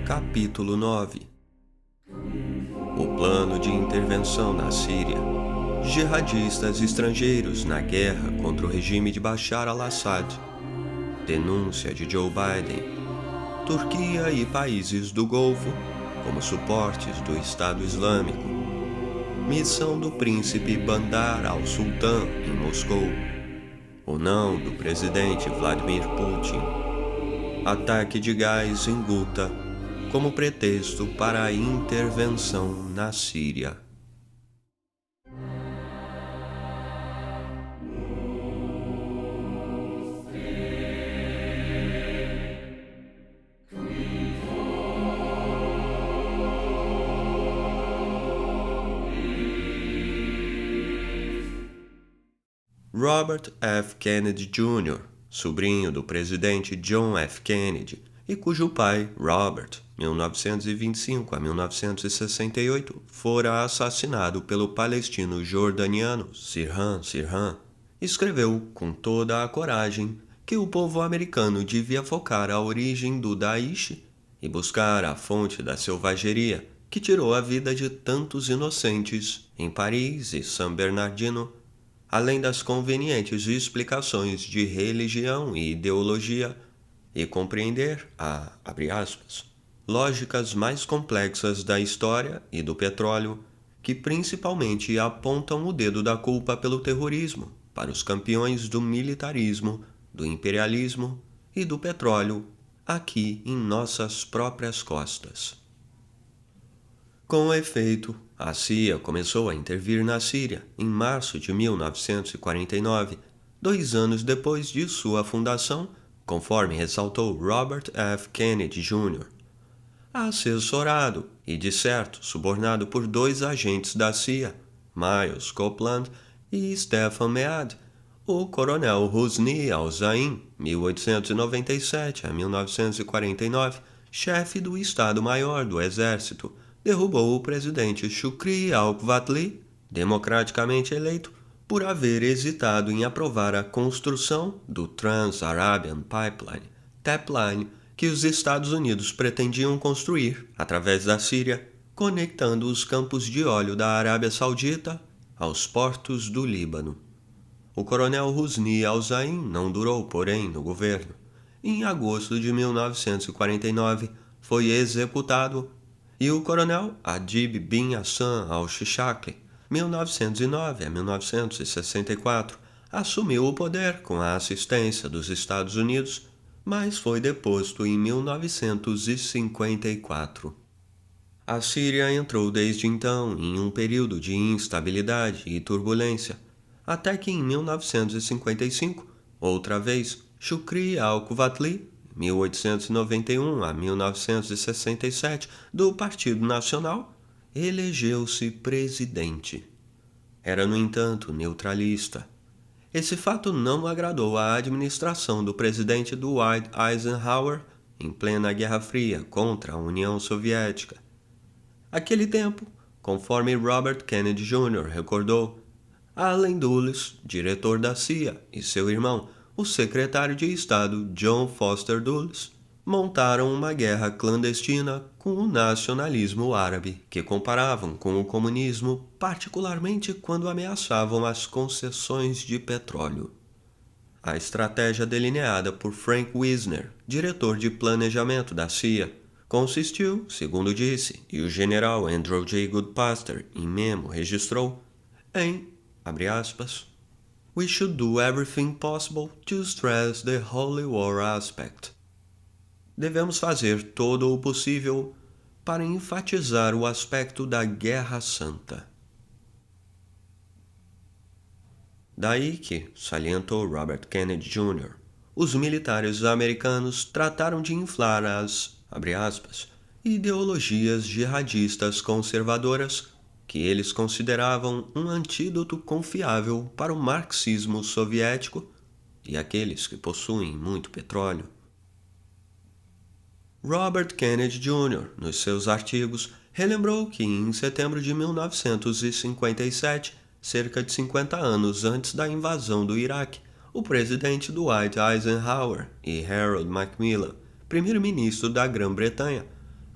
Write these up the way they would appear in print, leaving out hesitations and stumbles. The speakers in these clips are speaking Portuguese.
Capítulo 9. O plano de intervenção na Síria. Jihadistas estrangeiros na guerra contra o regime de Bashar al-Assad. Denúncia de Joe Biden. Turquia e países do Golfo como suportes do Estado Islâmico. Missão do príncipe Bandar al-Sultan em Moscou. O não do presidente Vladimir Putin. Ataque de gás em Ghouta como pretexto para a intervenção na Síria. Robert F. Kennedy Jr., sobrinho do presidente John F. Kennedy, e cujo pai, Robert, 1925 a 1968, fora assassinado pelo palestino jordaniano Sirhan Sirhan, escreveu com toda a coragem que o povo americano devia focar a origem do Daesh e buscar a fonte da selvageria que tirou a vida de tantos inocentes em Paris e San Bernardino, além das convenientes explicações de religião e ideologia, e compreender abre aspas, lógicas mais complexas da história e do petróleo, que principalmente apontam o dedo da culpa pelo terrorismo para os campeões do militarismo, do imperialismo e do petróleo aqui em nossas próprias costas. Com efeito, a CIA começou a intervir na Síria em março de 1949, 2 anos depois de sua fundação, conforme ressaltou Robert F. Kennedy Jr., assessorado e, de certo, subornado por 2 agentes da CIA, Miles Copeland e Stefan Mead, o coronel Husni al-Zain, 1897 a 1949, chefe do Estado-Maior do Exército, derrubou o presidente Shukri al-Quwatli, democraticamente eleito, por haver hesitado em aprovar a construção do Trans-Arabian Pipeline, TAPline, que os Estados Unidos pretendiam construir, através da Síria, conectando os campos de óleo da Arábia Saudita aos portos do Líbano. O coronel Husni al-Zain não durou, porém, no governo. Em agosto de 1949, foi executado e o coronel Adib bin Hassan al-Shishakli, 1909 a 1964, assumiu o poder com a assistência dos Estados Unidos, mas foi deposto em 1954. A Síria entrou desde então em um período de instabilidade e turbulência, até que em 1955, outra vez, Shukri al-Quwatli, 1891 a 1967, do Partido Nacional, elegeu-se presidente. Era, no entanto, neutralista. Esse fato não agradou à administração do presidente Dwight Eisenhower em plena Guerra Fria contra a União Soviética. Aquele tempo, conforme Robert Kennedy Jr. recordou, Allen Dulles, diretor da CIA, e seu irmão, o secretário de Estado John Foster Dulles, montaram uma guerra clandestina com o nacionalismo árabe, que comparavam com o comunismo, particularmente quando ameaçavam as concessões de petróleo. A estratégia delineada por Frank Wisner, diretor de planejamento da CIA, consistiu, segundo disse, e o general Andrew J. Goodpaster, em memo, registrou, em, abre aspas, "We should do everything possible to stress the holy war aspect." Devemos fazer todo o possível para enfatizar o aspecto da Guerra Santa. Daí que, salientou Robert Kennedy Jr., os militares americanos trataram de inflar as, abre aspas, ideologias jihadistas conservadoras que eles consideravam um antídoto confiável para o marxismo soviético e aqueles que possuem muito petróleo. Robert Kennedy Jr., nos seus artigos, relembrou que em setembro de 1957, cerca de 50 anos antes da invasão do Iraque, o presidente Dwight Eisenhower e Harold Macmillan, primeiro-ministro da Grã-Bretanha,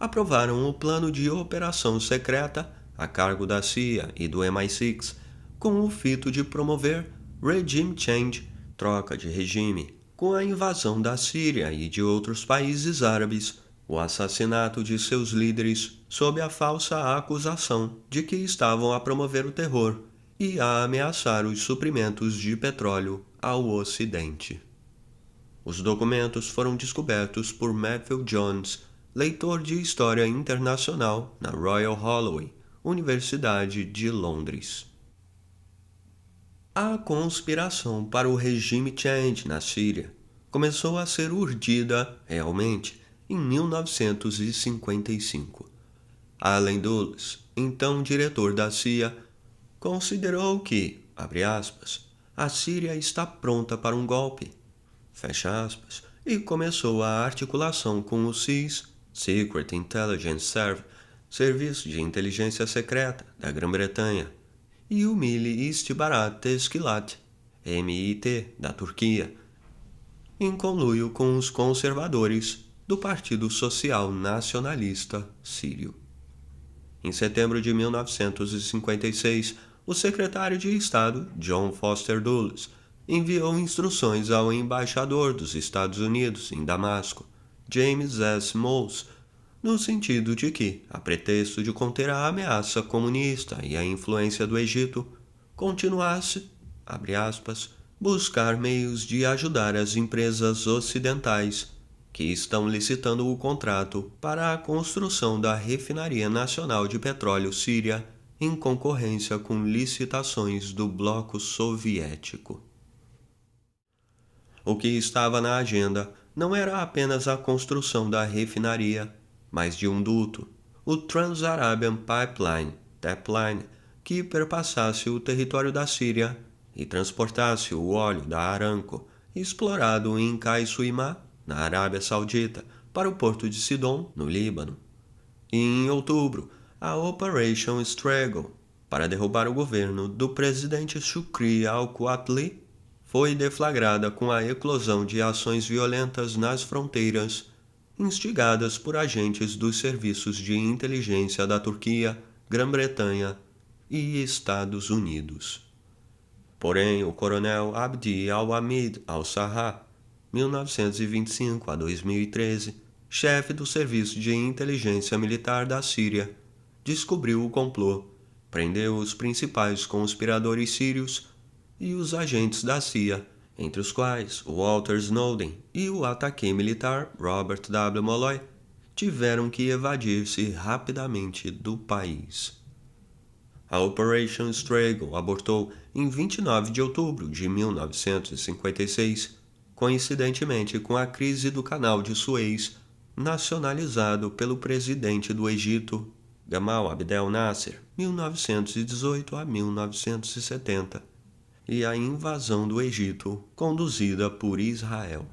aprovaram o plano de operação secreta a cargo da CIA e do MI6, com o fito de promover regime change, troca de regime, com a invasão da Síria e de outros países árabes, o assassinato de seus líderes sob a falsa acusação de que estavam a promover o terror e a ameaçar os suprimentos de petróleo ao Ocidente. Os documentos foram descobertos por Matthew Jones, leitor de História Internacional na Royal Holloway, Universidade de Londres. A conspiração para o regime change na Síria começou a ser urdida realmente em 1955. Allen Dulles, então diretor da CIA, considerou que, abre aspas, a Síria está pronta para um golpe, fecha aspas, e começou a articulação com o SIS, Secret Intelligence Service, Serviço de Inteligência Secreta da Grã-Bretanha, e o Milli Istihbarat Teşkilat, MIT, da Turquia, em conluio com os conservadores do Partido Social Nacionalista Sírio. Em setembro de 1956, o secretário de Estado, John Foster Dulles, enviou instruções ao embaixador dos Estados Unidos em Damasco, James S. Moles, no sentido de que, a pretexto de conter a ameaça comunista e a influência do Egito, continuasse, abre aspas, buscar meios de ajudar as empresas ocidentais que estão licitando o contrato para a construção da Refinaria Nacional de Petróleo Síria em concorrência com licitações do bloco soviético. O que estava na agenda não era apenas a construção da refinaria, mas de um duto, o Trans-Arabian Pipeline, TAPline, que perpassasse o território da Síria e transportasse o óleo da Aramco, explorado em Cai-Suimá, na Arábia Saudita, para o porto de Sidon, no Líbano. E em outubro, a Operation Struggle, para derrubar o governo do presidente Shukri al-Quwatli, foi deflagrada com a eclosão de ações violentas nas fronteiras, instigadas por agentes dos serviços de inteligência da Turquia, Grã-Bretanha e Estados Unidos. Porém, o coronel Abdi al-Hamid al-Sarraj, 1925 a 2013, chefe do Serviço de Inteligência Militar da Síria, descobriu o complô, prendeu os principais conspiradores sírios e os agentes da CIA, entre os quais Walter Snowden e o ataque militar Robert W. Molloy, tiveram que evadir-se rapidamente do país. A Operation Struggle abortou em 29 de outubro de 1956, coincidentemente com a crise do Canal de Suez, nacionalizado pelo presidente do Egito, Gamal Abdel Nasser, 1918 a 1970, e a invasão do Egito, conduzida por Israel.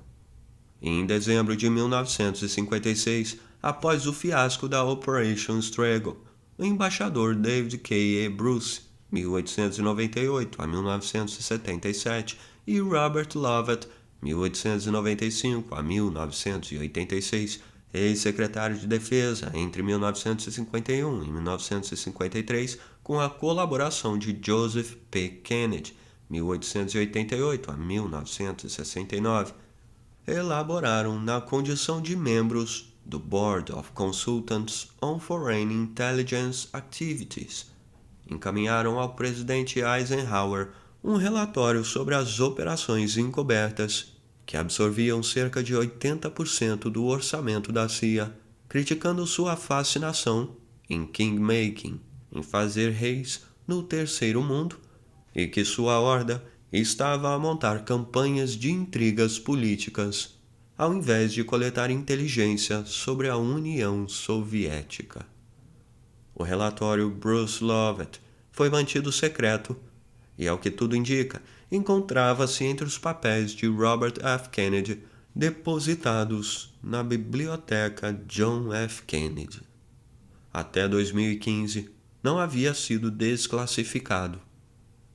Em dezembro de 1956, após o fiasco da Operation Struggle, o embaixador David K. E. Bruce, 1898 a 1977, e Robert Lovett, 1895 a 1986, ex-secretário de Defesa entre 1951 e 1953, com a colaboração de Joseph P. Kennedy, 1888 a 1969, elaboraram na condição de membros do Board of Consultants on Foreign Intelligence Activities. Encaminharam ao presidente Eisenhower um relatório sobre as operações encobertas, que absorviam cerca de 80% do orçamento da CIA, criticando sua fascinação em king-making, em fazer reis no terceiro mundo, e que sua horda estava a montar campanhas de intrigas políticas, ao invés de coletar inteligência sobre a União Soviética. O relatório Bruce Lovett foi mantido secreto e, ao que tudo indica, encontrava-se entre os papéis de Robert F. Kennedy depositados na Biblioteca John F. Kennedy. Até 2015, não havia sido desclassificado.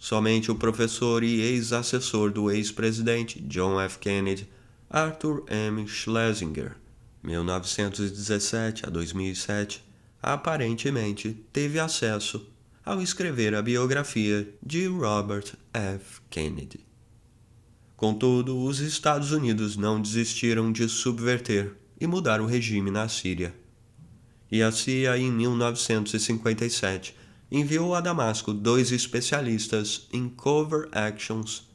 Somente o professor e ex-assessor do ex-presidente John F. Kennedy, Arthur M. Schlesinger, 1917 a 2007, aparentemente teve acesso ao escrever a biografia de Robert F. Kennedy. Contudo, os Estados Unidos não desistiram de subverter e mudar o regime na Síria. E a CIA, em 1957, enviou a Damasco 2 especialistas em covert actions,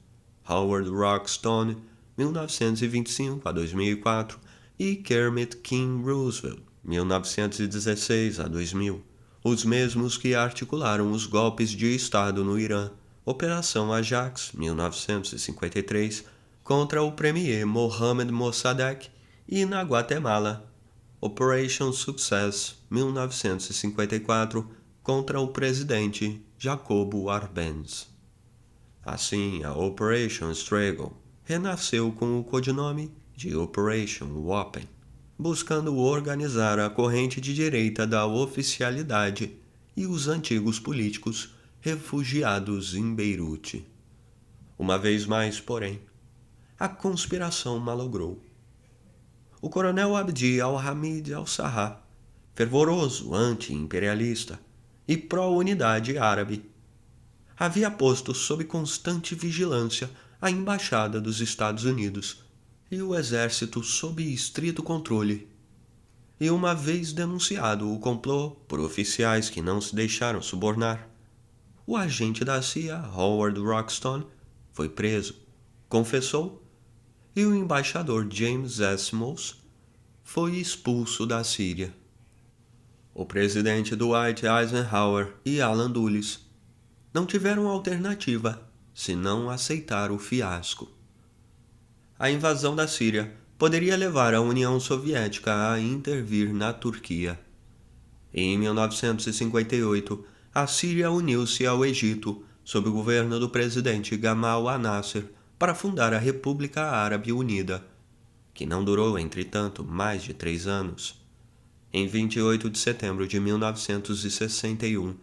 Howard Rockstone, 1925 a 2004, e Kermit King Roosevelt, 1916 a 2000, os mesmos que articularam os golpes de Estado no Irã, Operação Ajax, 1953, contra o premier Mohamed Mossadegh, e na Guatemala, Operation Success, 1954, contra o presidente Jacobo Arbenz. Assim, a Operation Struggle renasceu com o codinome de Operation Open, buscando organizar a corrente de direita da oficialidade e os antigos políticos refugiados em Beirute. Uma vez mais, porém, a conspiração malogrou. O coronel Abdi al-Hamid al-Sarraj, fervoroso anti-imperialista e pró-unidade árabe, havia posto sob constante vigilância a embaixada dos Estados Unidos e o exército sob estrito controle. E uma vez denunciado o complô por oficiais que não se deixaram subornar, o agente da CIA, Howard Rockstone, foi preso, confessou, e o embaixador James S. Moss foi expulso da Síria. O presidente Dwight Eisenhower e Alan Dulles não tiveram alternativa senão aceitar o fiasco. A invasão da Síria poderia levar a União Soviética a intervir na Turquia. Em 1958, a Síria uniu-se ao Egito sob o governo do presidente Gamal Nasser para fundar a República Árabe Unida, que não durou, entretanto, mais de 3 anos. Em 28 de setembro de 1961,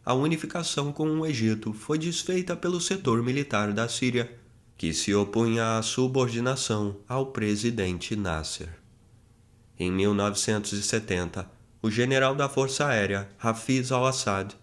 a unificação com o Egito foi desfeita pelo setor militar da Síria, que se opunha à subordinação ao presidente Nasser. Em 1970, o general da Força Aérea, Hafiz al-Assad,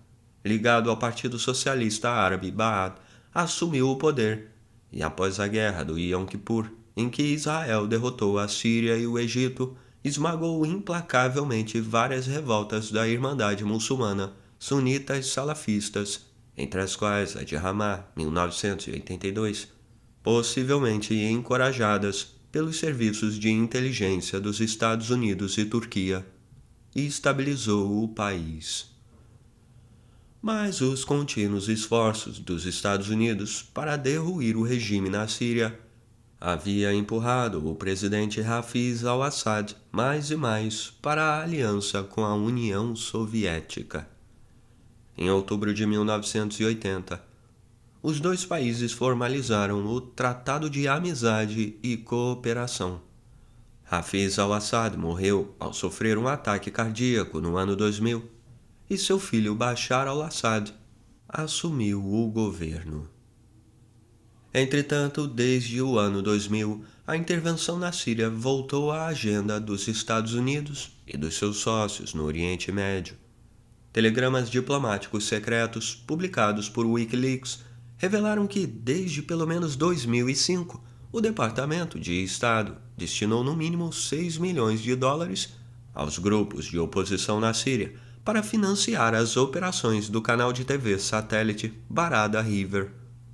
ligado ao Partido Socialista Árabe Baath, assumiu o poder, e após a Guerra do Yom Kippur, em que Israel derrotou a Síria e o Egito, esmagou implacavelmente várias revoltas da Irmandade Muçulmana, sunitas salafistas, entre as quais a de Hama, 1982, possivelmente encorajadas pelos serviços de inteligência dos Estados Unidos e Turquia, e estabilizou o país. Mas os contínuos esforços dos Estados Unidos para derruir o regime na Síria havia empurrado o presidente Hafiz al-Assad mais e mais para a aliança com a União Soviética. Em outubro de 1980, os 2 países formalizaram o Tratado de Amizade e Cooperação. Hafiz al-Assad morreu ao sofrer um ataque cardíaco no ano 2000 e seu filho Bashar al-Assad assumiu o governo. Entretanto, desde o ano 2000, a intervenção na Síria voltou à agenda dos Estados Unidos e dos seus sócios no Oriente Médio. Telegramas diplomáticos secretos publicados por Wikileaks revelaram que, desde pelo menos 2005, o Departamento de Estado destinou no mínimo 6 milhões de dólares aos grupos de oposição na Síria para financiar as operações do canal de TV satélite Barada River,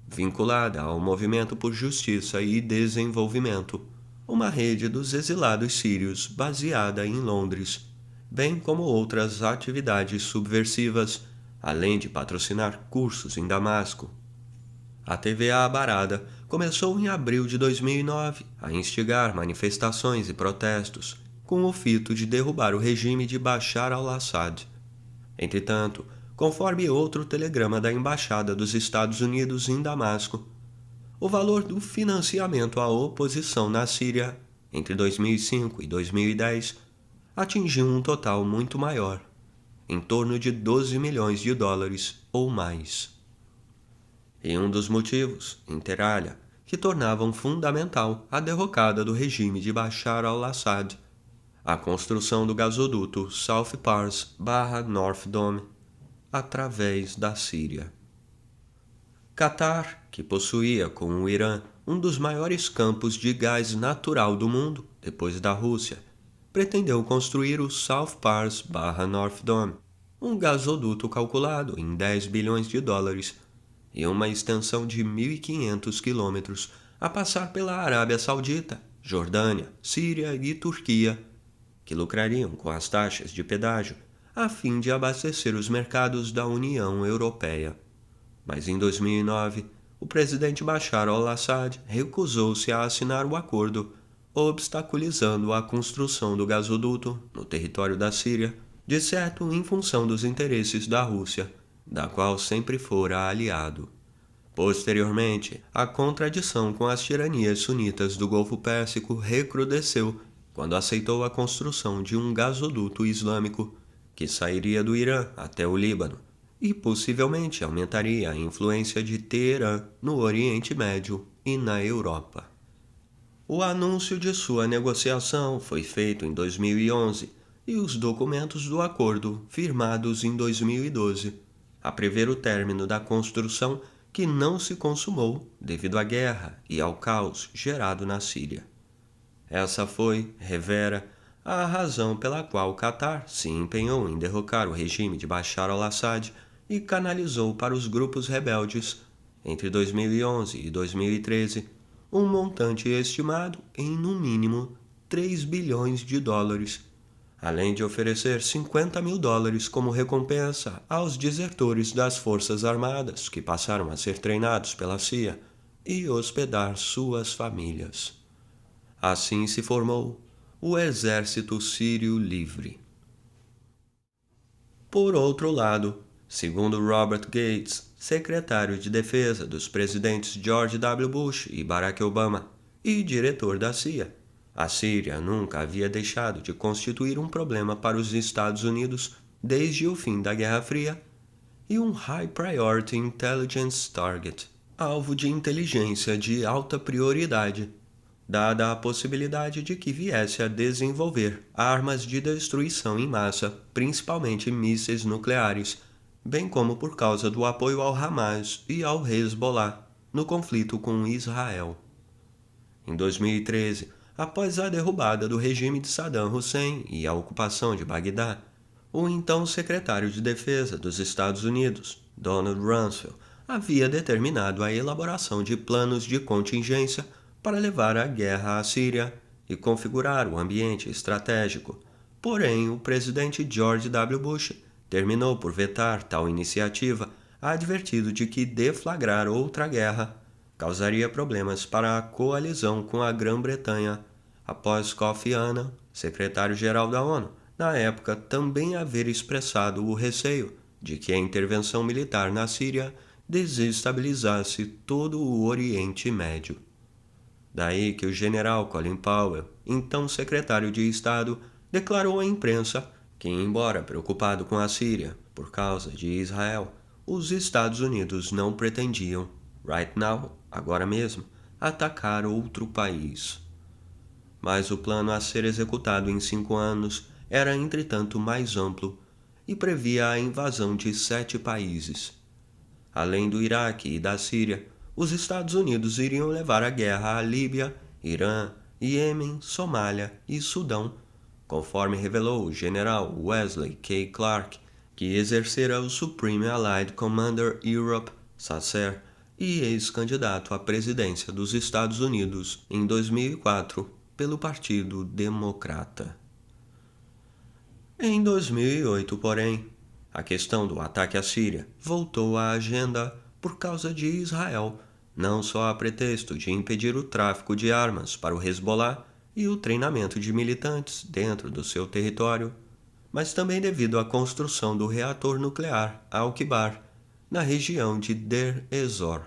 vinculada ao Movimento por Justiça e Desenvolvimento, uma rede dos exilados sírios baseada em Londres, bem como outras atividades subversivas, além de patrocinar cursos em Damasco. A TVA Barada começou em abril de 2009 a instigar manifestações e protestos, com o fito de derrubar o regime de Bashar al-Assad. Entretanto, conforme outro telegrama da Embaixada dos Estados Unidos em Damasco, o valor do financiamento à oposição na Síria entre 2005 e 2010 atingiu um total muito maior, em torno de 12 milhões de dólares ou mais. E um dos motivos, inter alia, que tornavam fundamental a derrocada do regime de Bashar al-Assad a construção do gasoduto South Pars/North Dome através da Síria. Catar, que possuía com o Irã um dos maiores campos de gás natural do mundo, depois da Rússia, pretendeu construir o South Pars/North Dome, um gasoduto calculado em 10 bilhões de dólares e uma extensão de 1.500 quilômetros a passar pela Arábia Saudita, Jordânia, Síria e Turquia, que lucrariam com as taxas de pedágio a fim de abastecer os mercados da União Europeia. Mas em 2009, o presidente Bashar al-Assad recusou-se a assinar o acordo, obstaculizando a construção do gasoduto no território da Síria, de certo em função dos interesses da Rússia, da qual sempre fora aliado. Posteriormente, a contradição com as tiranias sunitas do Golfo Pérsico recrudesceu quando aceitou a construção de um gasoduto islâmico que sairia do Irã até o Líbano e possivelmente aumentaria a influência de Teherã no Oriente Médio e na Europa. O anúncio de sua negociação foi feito em 2011 e os documentos do acordo firmados em 2012, a prever o término da construção que não se consumou devido à guerra e ao caos gerado na Síria. Essa foi, revera, a razão pela qual o Catar se empenhou em derrocar o regime de Bashar al-Assad e canalizou para os grupos rebeldes, entre 2011 e 2013, um montante estimado em, no mínimo, 3 bilhões de dólares, além de oferecer 50 mil dólares como recompensa aos desertores das Forças Armadas que passaram a ser treinados pela CIA e hospedar suas famílias. Assim se formou o Exército Sírio Livre. Por outro lado, segundo Robert Gates, secretário de Defesa dos presidentes George W. Bush e Barack Obama e diretor da CIA, a Síria nunca havia deixado de constituir um problema para os Estados Unidos desde o fim da Guerra Fria e um High Priority Intelligence Target, alvo de inteligência de alta prioridade, dada a possibilidade de que viesse a desenvolver armas de destruição em massa, principalmente mísseis nucleares, bem como por causa do apoio ao Hamas e ao Hezbollah no conflito com Israel. Em 2013, após a derrubada do regime de Saddam Hussein e a ocupação de Bagdá, o então secretário de Defesa dos Estados Unidos, Donald Rumsfeld, havia determinado a elaboração de planos de contingência para levar a guerra à Síria e configurar o ambiente estratégico. Porém, o presidente George W. Bush terminou por vetar tal iniciativa, advertido de que deflagrar outra guerra causaria problemas para a coalizão com a Grã-Bretanha, após Kofi Annan, secretário-geral da ONU, na época também haver expressado o receio de que a intervenção militar na Síria desestabilizasse todo o Oriente Médio. Daí que o general Colin Powell, então secretário de Estado, declarou à imprensa que, embora preocupado com a Síria por causa de Israel, os Estados Unidos não pretendiam, right now, agora mesmo, atacar outro país. Mas o plano a ser executado em 5 anos era, entretanto, mais amplo e previa a invasão de 7 países. Além do Iraque e da Síria, os Estados Unidos iriam levar a guerra à Líbia, Irã, Iêmen, Somália e Sudão, conforme revelou o general Wesley K. Clark, que exercera o Supreme Allied Commander Europe, SACER, e ex-candidato à presidência dos Estados Unidos em 2004 pelo Partido Democrata. Em 2008, porém, a questão do ataque à Síria voltou à agenda por causa de Israel, não só a pretexto de impedir o tráfico de armas para o Hezbollah e o treinamento de militantes dentro do seu território, mas também devido à construção do reator nuclear Al-Kibar, na região de Deir ez-Zor.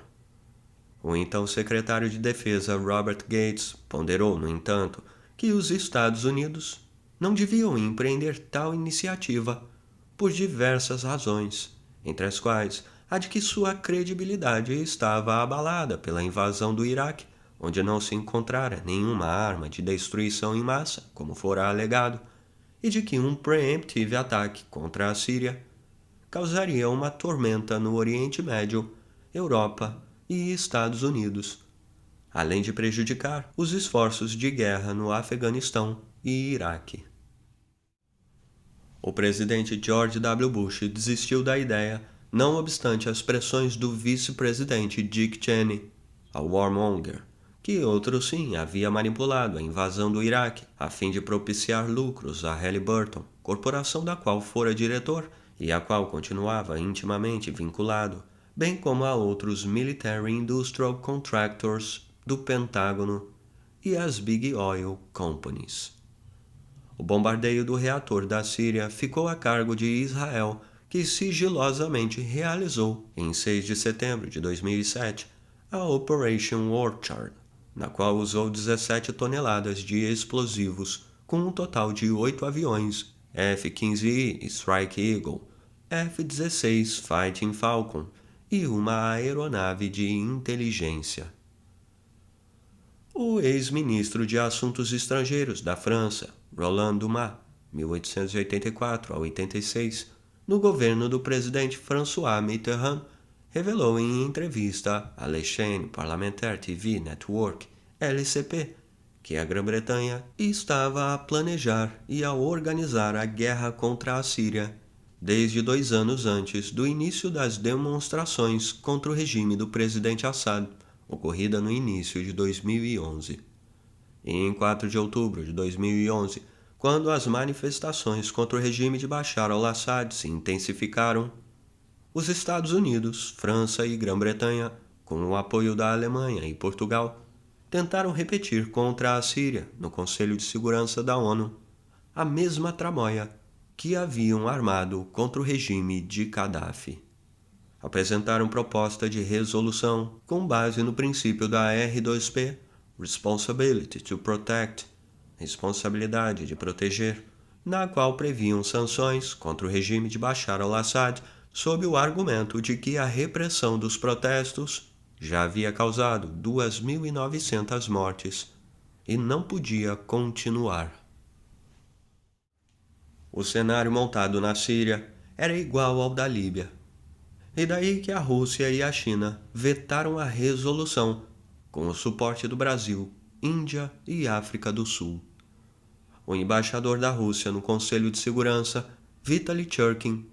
O então secretário de Defesa Robert Gates ponderou, no entanto, que os Estados Unidos não deviam empreender tal iniciativa por diversas razões, entre as quais a de que sua credibilidade estava abalada pela invasão do Iraque onde não se encontrara nenhuma arma de destruição em massa, como fora alegado, e de que um preemptive ataque contra a Síria causaria uma tormenta no Oriente Médio, Europa e Estados Unidos, além de prejudicar os esforços de guerra no Afeganistão e Iraque. O presidente George W. Bush desistiu da ideia, não obstante as pressões do vice-presidente Dick Cheney, a warmonger, que outro sim havia manipulado a invasão do Iraque a fim de propiciar lucros a Halliburton, corporação da qual fora diretor e a qual continuava intimamente vinculado, bem como a outros Military Industrial Contractors do Pentágono e as Big Oil Companies. O bombardeio do reator da Síria ficou a cargo de Israel, que sigilosamente realizou, em 6 de setembro de 2007, a Operation Orchard, na qual usou 17 toneladas de explosivos, com um total de 8 aviões F-15I Strike Eagle, F-16 Fighting Falcon e uma aeronave de inteligência. O ex-ministro de Assuntos Estrangeiros da França, Roland Dumas, 1884 a 86, no governo do presidente François Mitterrand, revelou em entrevista à La Chaîne Parlementaire TV Network, LCP, que a Grã-Bretanha estava a planejar e a organizar a guerra contra a Síria desde 2 anos antes do início das demonstrações contra o regime do presidente Assad, ocorrida no início de 2011. E em 4 de outubro de 2011, quando as manifestações contra o regime de Bashar al-Assad se intensificaram, os Estados Unidos, França e Grã-Bretanha, com o apoio da Alemanha e Portugal, tentaram repetir contra a Síria, no Conselho de Segurança da ONU, a mesma tramóia que haviam armado contra o regime de Gaddafi. Apresentaram proposta de resolução com base no princípio da R2P, Responsibility to Protect, responsabilidade de proteger, na qual previam sanções contra o regime de Bashar al-Assad sob o argumento de que a repressão dos protestos já havia causado 2.900 mortes e não podia continuar. O cenário montado na Síria era igual ao da Líbia. E daí que a Rússia e a China vetaram a resolução, com o suporte do Brasil, Índia e África do Sul. O embaixador da Rússia no Conselho de Segurança, Vitaly Churkin,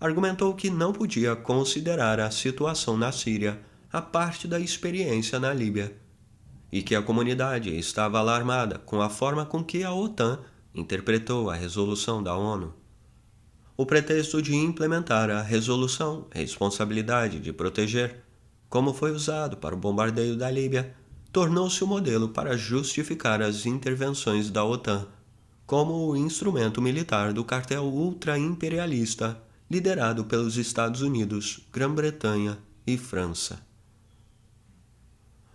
argumentou que não podia considerar a situação na Síria a parte da experiência na Líbia, e que a comunidade estava alarmada com a forma com que a OTAN interpretou a resolução da ONU. O pretexto de implementar a resolução, responsabilidade de proteger, como foi usado para o bombardeio da Líbia, tornou-se o modelo para justificar as intervenções da OTAN, como o instrumento militar do cartel ultra-imperialista liderado pelos Estados Unidos, Grã-Bretanha e França.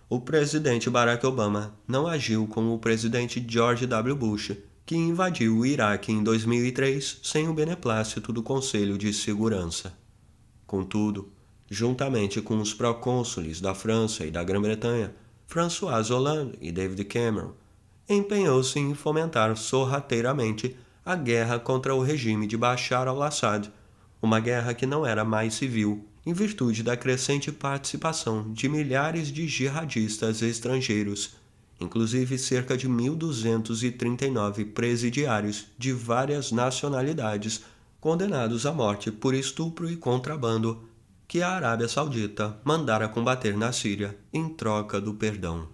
O presidente Barack Obama não agiu como o presidente George W. Bush, que invadiu o Iraque em 2003 sem o beneplácito do Conselho de Segurança. Contudo, juntamente com os procônsules da França e da Grã-Bretanha, François Hollande e David Cameron, empenhou-se em fomentar sorrateiramente a guerra contra o regime de Bashar al-Assad, uma guerra que não era mais civil, em virtude da crescente participação de milhares de jihadistas estrangeiros, inclusive cerca de 1.239 presidiários de várias nacionalidades condenados à morte por estupro e contrabando, que a Arábia Saudita mandara combater na Síria em troca do perdão.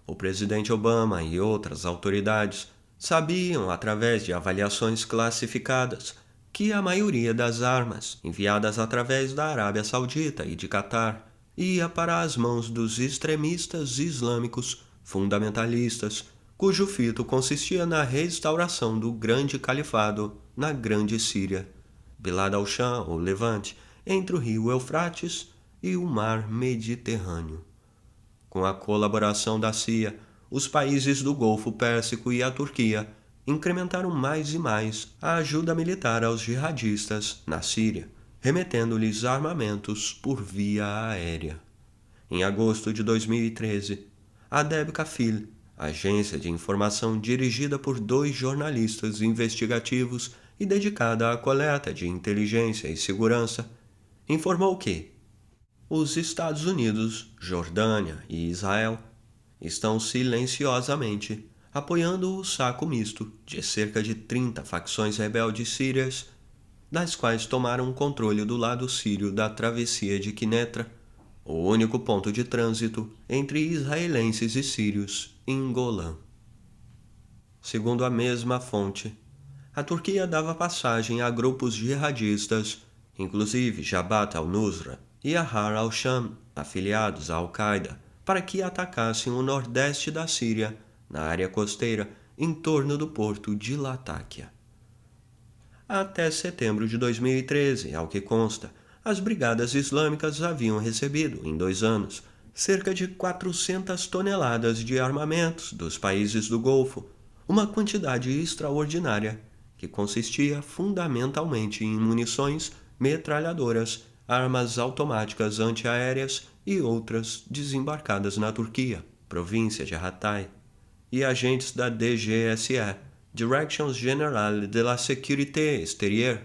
O presidente Obama e outras autoridades sabiam, através de avaliações classificadas, que a maioria das armas enviadas através da Arábia Saudita e de Catar ia para as mãos dos extremistas islâmicos fundamentalistas, cujo fito consistia na restauração do grande califado na Grande Síria, Bilad al-Sham ou Levante, entre o rio Eufrates e o mar Mediterrâneo. Com a colaboração da CIA, os países do Golfo Pérsico e a Turquia incrementaram mais e mais a ajuda militar aos jihadistas na Síria, remetendo-lhes armamentos por via aérea. Em agosto de 2013, a Deb Kafil, agência de informação dirigida por 2 jornalistas investigativos e dedicada à coleta de inteligência e segurança, informou que os Estados Unidos, Jordânia e Israel estão silenciosamente apoiando o saco misto de cerca de 30 facções rebeldes sírias, das quais tomaram o controle do lado sírio da travessia de Quneitra, o único ponto de trânsito entre israelenses e sírios em Golã. Segundo a mesma fonte, a Turquia dava passagem a grupos jihadistas, inclusive Jabhat al-Nusra e Ahrar al-Sham, afiliados à Al-Qaeda, para que atacassem o nordeste da Síria, na área costeira, em torno do porto de Latáquia. Até setembro de 2013, ao que consta, as brigadas islâmicas haviam recebido, em 2 anos, cerca de 400 toneladas de armamentos dos países do Golfo, uma quantidade extraordinária que consistia fundamentalmente em munições, metralhadoras, armas automáticas antiaéreas e outras desembarcadas na Turquia, província de Hatay, e agentes da DGSE, Directions Générales de la Sécurité Extérieure,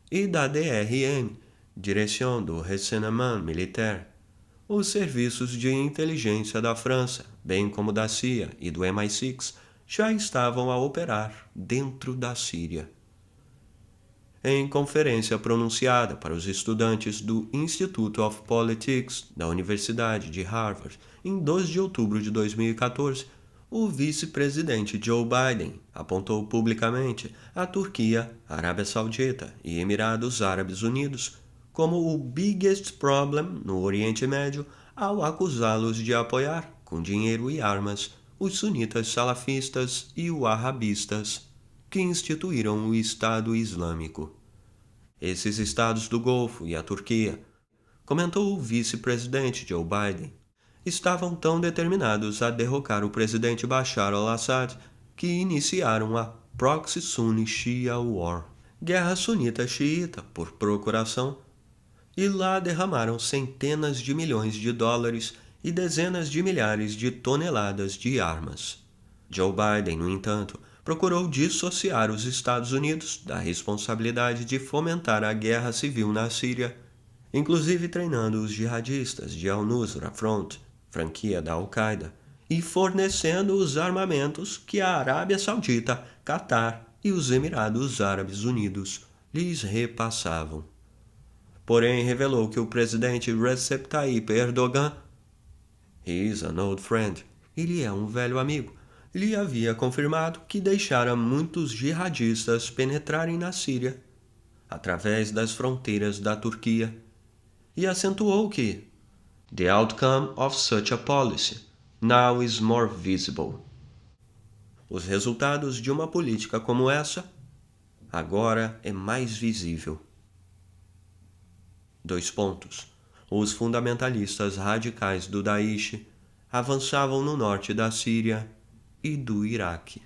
e da DRM, Direction du Renseignement Militaire, os serviços de inteligência da França, bem como da CIA e do MI6, já estavam a operar dentro da Síria. Em conferência pronunciada para os estudantes do Institute of Politics da Universidade de Harvard em 2 de outubro de 2014, o vice-presidente Joe Biden apontou publicamente a Turquia, Arábia Saudita e Emirados Árabes Unidos como o biggest problem no Oriente Médio ao acusá-los de apoiar, com dinheiro e armas, os sunitas salafistas e wahhabistas que instituíram o Estado Islâmico. Esses estados do Golfo e a Turquia, comentou o vice-presidente Joe Biden, estavam tão determinados a derrocar o presidente Bashar al-Assad que iniciaram a Proxy Sunni Shia War, guerra sunita-xiita por procuração, e lá derramaram centenas de milhões de dólares e dezenas de milhares de toneladas de armas. Joe Biden, no entanto, procurou dissociar os Estados Unidos da responsabilidade de fomentar a guerra civil na Síria, inclusive treinando os jihadistas de Al-Nusra Front, franquia da Al-Qaeda, e fornecendo os armamentos que a Arábia Saudita, Catar e os Emirados Árabes Unidos lhes repassavam. Porém, revelou que o presidente Recep Tayyip Erdogan, he is an old friend, ele é um velho amigo, lhe havia confirmado que deixara muitos jihadistas penetrarem na Síria, através das fronteiras da Turquia, e acentuou que the outcome of such a policy now is more visible. Os resultados de uma política como essa agora é mais visível. 2 pontos. Os fundamentalistas radicais do Daesh avançavam no norte da Síria e do Iraque.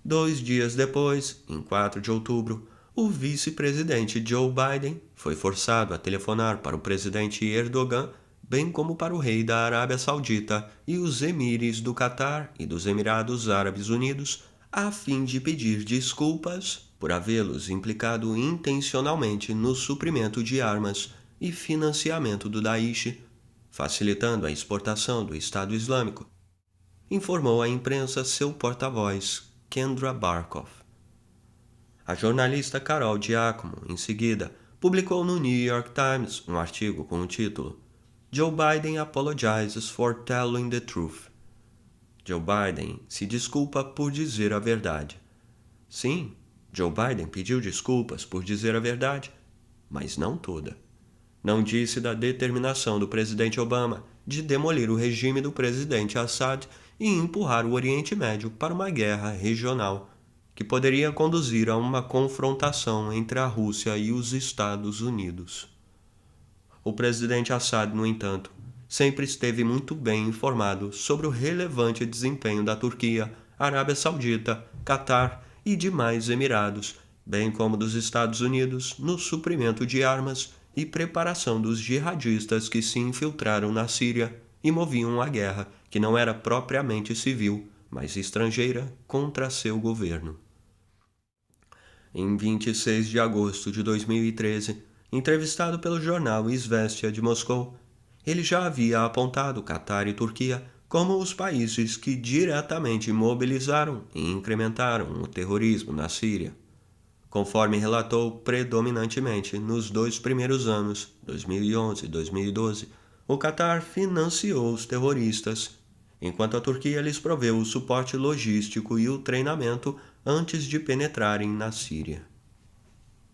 2 dias depois, em 4 de outubro, o vice-presidente Joe Biden foi forçado a telefonar para o presidente Erdogan, bem como para o rei da Arábia Saudita e os emires do Catar e dos Emirados Árabes Unidos, a fim de pedir desculpas por havê-los implicado intencionalmente no suprimento de armas e financiamento do Daesh, facilitando a exportação do Estado Islâmico, informou à imprensa seu porta-voz, Kendra Barkov. A jornalista Carol Giacomo, em seguida, publicou no New York Times um artigo com o título Joe Biden apologizes for telling the truth. Joe Biden se desculpa por dizer a verdade. Sim, Joe Biden pediu desculpas por dizer a verdade, mas não toda. Não disse da determinação do presidente Obama de demolir o regime do presidente Assad e empurrar o Oriente Médio para uma guerra regional, que poderia conduzir a uma confrontação entre a Rússia e os Estados Unidos. O presidente Assad, no entanto, sempre esteve muito bem informado sobre o relevante desempenho da Turquia, Arábia Saudita, Catar e demais Emirados, bem como dos Estados Unidos, no suprimento de armas e preparação dos jihadistas que se infiltraram na Síria e moviam a guerra, que não era propriamente civil, mas estrangeira, contra seu governo. Em 26 de agosto de 2013, entrevistado pelo jornal Izvestia de Moscou, ele já havia apontado Catar e Turquia como os países que diretamente mobilizaram e incrementaram o terrorismo na Síria. Conforme relatou predominantemente nos 2 primeiros anos, 2011 e 2012, o Catar financiou os terroristas, enquanto a Turquia lhes proveu o suporte logístico e o treinamento antes de penetrarem na Síria.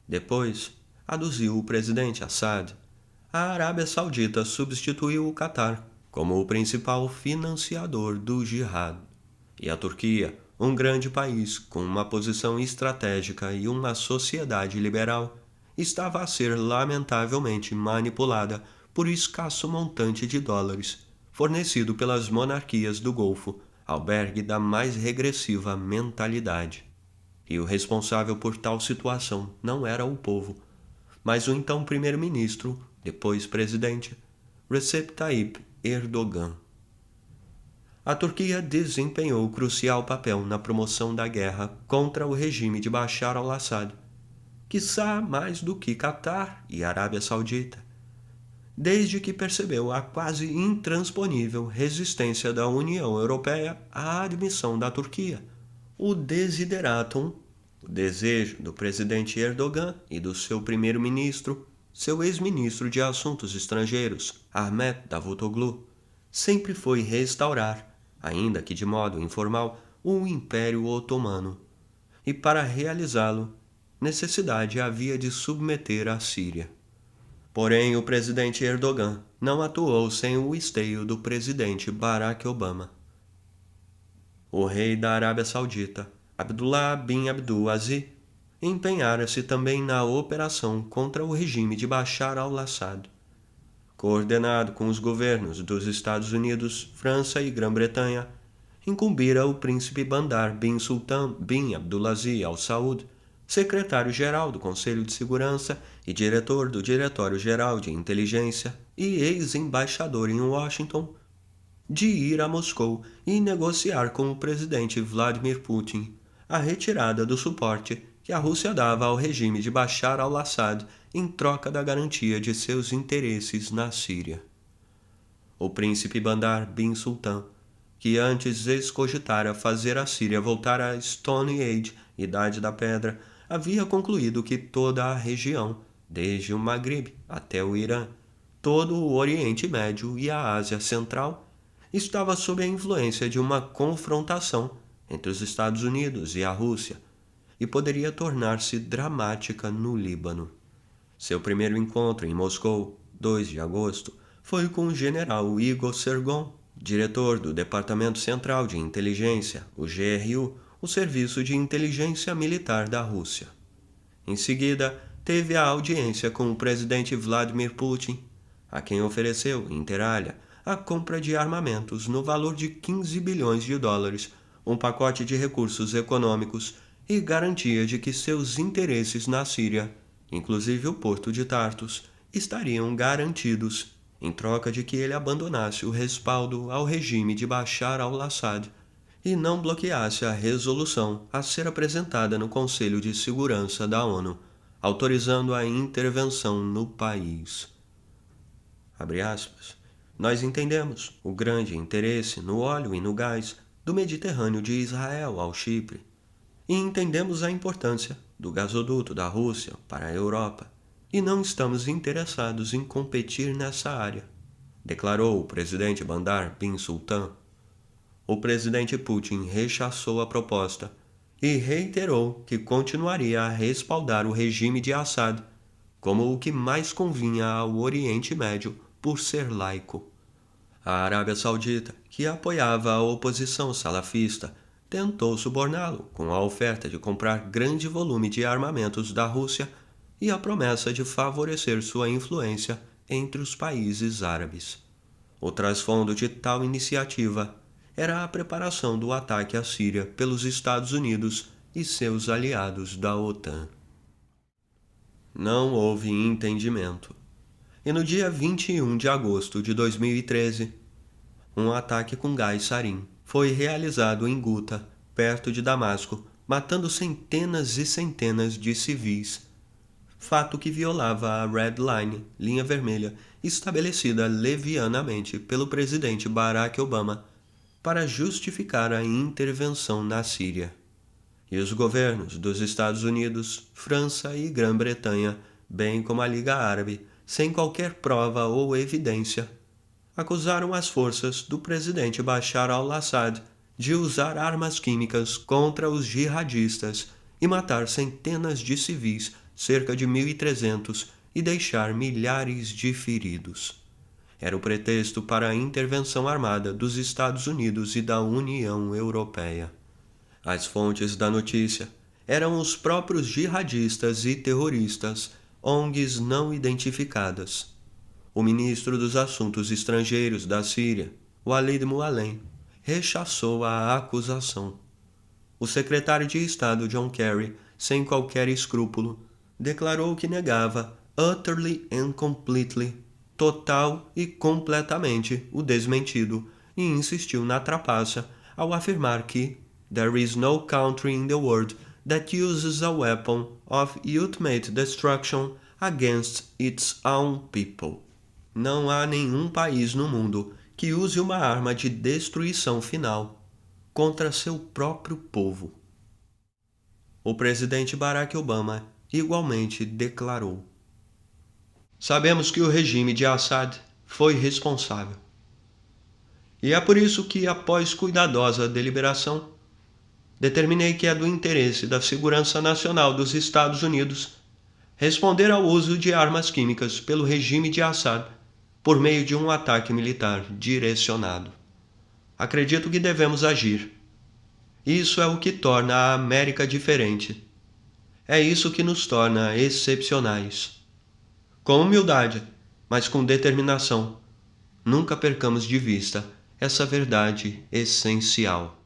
Depois, aduziu o presidente Assad, a Arábia Saudita substituiu o Catar como o principal financiador do jihad, e a Turquia, um grande país com uma posição estratégica e uma sociedade liberal, estava a ser lamentavelmente manipulada por escasso montante de dólares, fornecido pelas monarquias do Golfo, albergue da mais regressiva mentalidade. E o responsável por tal situação não era o povo, mas o então primeiro-ministro, depois presidente, Recep Tayyip Erdogan. A Turquia desempenhou crucial papel na promoção da guerra contra o regime de Bashar al-Assad, quiçá mais do que Catar e Arábia Saudita, desde que percebeu a quase intransponível resistência da União Europeia à admissão da Turquia, o desideratum, o desejo do presidente Erdogan e do seu primeiro-ministro, seu ex-ministro de Assuntos Estrangeiros, Ahmet Davutoglu, sempre foi restaurar, ainda que de modo informal, o Império Otomano. E para realizá-lo, necessidade havia de submeter a Síria. Porém, o presidente Erdogan não atuou sem o esteio do presidente Barack Obama. O rei da Arábia Saudita, Abdullah bin Abdul Aziz, empenhara-se também na operação contra o regime de Bashar al-Assad. Coordenado com os governos dos Estados Unidos, França e Grã-Bretanha, incumbira o príncipe Bandar bin Sultan bin Abdulaziz Al Saud, secretário-geral do Conselho de Segurança e diretor do Diretório-Geral de Inteligência e ex-embaixador em Washington, de ir a Moscou e negociar com o presidente Vladimir Putin a retirada do suporte que a Rússia dava ao regime de Bashar al-Assad em troca da garantia de seus interesses na Síria. O príncipe Bandar bin Sultan, que antes excogitara fazer a Síria voltar à Stone Age, Idade da Pedra, havia concluído que toda a região, desde o Maghreb até o Irã, todo o Oriente Médio e a Ásia Central, estava sob a influência de uma confrontação entre os Estados Unidos e a Rússia, e poderia tornar-se dramática no Líbano. Seu primeiro encontro em Moscou, 2 de agosto, foi com o general Igor Sergon, diretor do Departamento Central de Inteligência, o GRU, o Serviço de Inteligência Militar da Rússia. Em seguida, teve a audiência com o presidente Vladimir Putin, a quem ofereceu, inter alia, a compra de armamentos no valor de 15 bilhões de dólares, um pacote de recursos econômicos e garantia de que seus interesses na Síria, inclusive o porto de Tartus, estariam garantidos, em troca de que ele abandonasse o respaldo ao regime de Bashar al-Assad e não bloqueasse a resolução a ser apresentada no Conselho de Segurança da ONU, autorizando a intervenção no país. Abre aspas. Nós entendemos o grande interesse no óleo e no gás do Mediterrâneo de Israel ao Chipre, e entendemos a importância do gasoduto da Rússia para a Europa, e não estamos interessados em competir nessa área, declarou o presidente Bandar bin Sultan. O presidente Putin rechaçou a proposta e reiterou que continuaria a respaldar o regime de Assad como o que mais convinha ao Oriente Médio por ser laico. A Arábia Saudita, que apoiava a oposição salafista, tentou suborná-lo com a oferta de comprar grande volume de armamentos da Rússia e a promessa de favorecer sua influência entre os países árabes. O trasfondo de tal iniciativa era a preparação do ataque à Síria pelos Estados Unidos e seus aliados da OTAN. Não houve entendimento. E no dia 21 de agosto de 2013, Um ataque com gás sarin foi realizado em Guta, perto de Damasco, matando centenas e centenas de civis, fato que violava a Red Line, linha vermelha, estabelecida levianamente pelo presidente Barack Obama para justificar a intervenção na Síria. E os governos dos Estados Unidos, França e Grã-Bretanha, bem como a Liga Árabe, sem qualquer prova ou evidência, acusaram as forças do presidente Bashar al-Assad de usar armas químicas contra os jihadistas e matar centenas de civis, cerca de 1.300, e deixar milhares de feridos. Era o pretexto para a intervenção armada dos Estados Unidos e da União Europeia. As fontes da notícia eram os próprios jihadistas e terroristas, ONGs não identificadas. O ministro dos Assuntos Estrangeiros da Síria, Walid Mualem, rechaçou a acusação. O secretário de Estado John Kerry, sem qualquer escrúpulo, declarou que negava utterly and completely, total e completamente, o desmentido e insistiu na trapaça ao afirmar que "There is no country in the world that uses a weapon of ultimate destruction against its own people." Não há nenhum país no mundo que use uma arma de destruição final contra seu próprio povo. O presidente Barack Obama igualmente declarou: "Sabemos que o regime de Assad foi responsável. E é por isso que, após cuidadosa deliberação, determinei que é do interesse da segurança nacional dos Estados Unidos responder ao uso de armas químicas pelo regime de Assad por meio de um ataque militar direcionado. Acredito que devemos agir. Isso é o que torna a América diferente. É isso que nos torna excepcionais. Com humildade, mas com determinação, nunca percamos de vista essa verdade essencial."